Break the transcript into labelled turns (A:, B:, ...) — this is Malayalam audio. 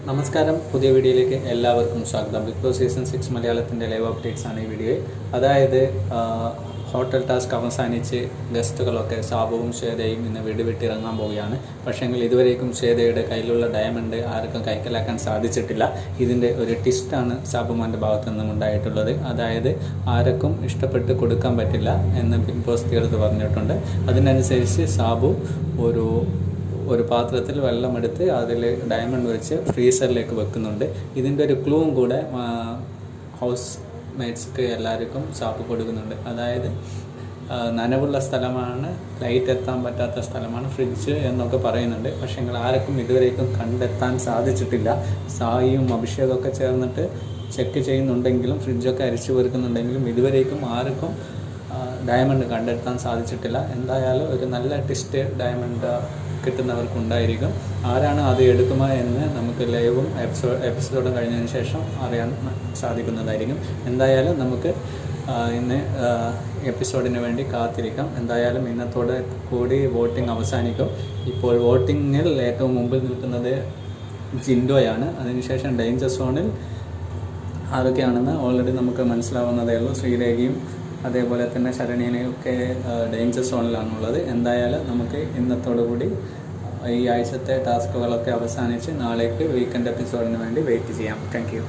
A: നമസ്കാരം, പുതിയ വീഡിയോയിലേക്ക് എല്ലാവർക്കും സ്വാഗതം. ബിഗ് ബോസ് സീസൺ 6 മലയാളത്തിൻ്റെ ലൈവ് അപ്ഡേറ്റ്സ് ആണ് ഈ വീഡിയോയിൽ. അതായത് ഹോട്ടൽ ടാസ്ക് അവസാനിച്ച് ഗസ്റ്റുകളൊക്കെ സാബുവും ശ്വേതയും ഇന്ന് വീട് വിട്ടിറങ്ങാൻ പോവുകയാണ്. പക്ഷേങ്കിൽ ഇതുവരേക്കും ശ്വേതയുടെ കയ്യിലുള്ള ഡയമണ്ട് ആർക്കും കൈക്കലാക്കാൻ സാധിച്ചിട്ടില്ല. ഇതിൻ്റെ ഒരു ട്വിസ്റ്റാണ് സാബുമാൻ്റെ ഭാഗത്തു നിന്നും ഉണ്ടായിട്ടുള്ളത്. അതായത് ആർക്കും ഇഷ്ടപ്പെട്ട് കൊടുക്കാൻ പറ്റില്ല എന്ന് ബിഗ് ബോസ് തീർത്ത് പറഞ്ഞിട്ടുണ്ട്. അതിനനുസരിച്ച് സാബു ഒരു പാത്രത്തിൽ വെള്ളമെടുത്ത് അതിൽ ഡയമണ്ട് വെച്ച് ഫ്രീസറിലേക്ക് വെക്കുന്നുണ്ട്. ഇതിൻ്റെ ഒരു ക്ലൂവും കൂടെ ഹൗസ് മേറ്റ്സ്ക്ക് എല്ലാവർക്കും സാപ്പ് കൊടുക്കുന്നുണ്ട്. അതായത് നനവുള്ള സ്ഥലമാണ്, ലൈറ്റ് എത്താൻ പറ്റാത്ത സ്ഥലമാണ് ഫ്രിഡ്ജ് എന്നൊക്കെ പറയുന്നുണ്ട്. പക്ഷേ ആർക്കും ഇതുവരേക്കും കണ്ടെത്താൻ സാധിച്ചിട്ടില്ല. സായിയും അഭിഷേകമൊക്കെ ചേർന്നിട്ട് ചെക്ക് ചെയ്യുന്നുണ്ടെങ്കിലും ഫ്രിഡ്ജൊക്കെ അരിച്ചു വെറുക്കുന്നുണ്ടെങ്കിലും ഇതുവരേക്കും ആർക്കും ഡയമണ്ട് കണ്ടെത്താൻ സാധിച്ചിട്ടില്ല. എന്തായാലും ഒരു നല്ല ട്വിസ്റ്റ് ഡയമണ്ട് കിട്ടുന്നവർക്കുണ്ടായിരിക്കും. ആരാണ് അത് എടുക്കുക എന്ന് നമുക്ക് ലൈവും എപ്പിസോഡും കഴിഞ്ഞതിന് ശേഷം അറിയാൻ സാധിക്കുന്നതായിരിക്കും. എന്തായാലും നമുക്ക് ഇന്ന് എപ്പിസോഡിന് വേണ്ടി കാത്തിരിക്കാം. എന്തായാലും ഇന്നത്തോടെ കൂടി വോട്ടിംഗ് അവസാനിക്കും. ഇപ്പോൾ വോട്ടിങ്ങിൽ ഏറ്റവും മുമ്പിൽ നിൽക്കുന്നത് ജിൻഡോയാണ്. അതിനുശേഷം ഡേഞ്ചർ സോണിൽ ആരൊക്കെയാണെന്ന് ഓൾറെഡി നമുക്ക് മനസ്സിലാവുന്നതേ ഉള്ളൂ. ശ്രീരേഖയും അതേപോലെ തന്നെ ശരണ്യനെയൊക്കെ ഡേഞ്ചർ സോണിലാണുള്ളത്. എന്തായാലും നമുക്ക് ഇന്നത്തോടുകൂടി ഈ ആഴ്ചത്തെ ടാസ്കുകളൊക്കെ അവസാനിച്ച് നാളേക്ക് വീക്കെൻഡ് എപ്പിസോഡിന് വേണ്ടി വെയിറ്റ് ചെയ്യാം. Thank you.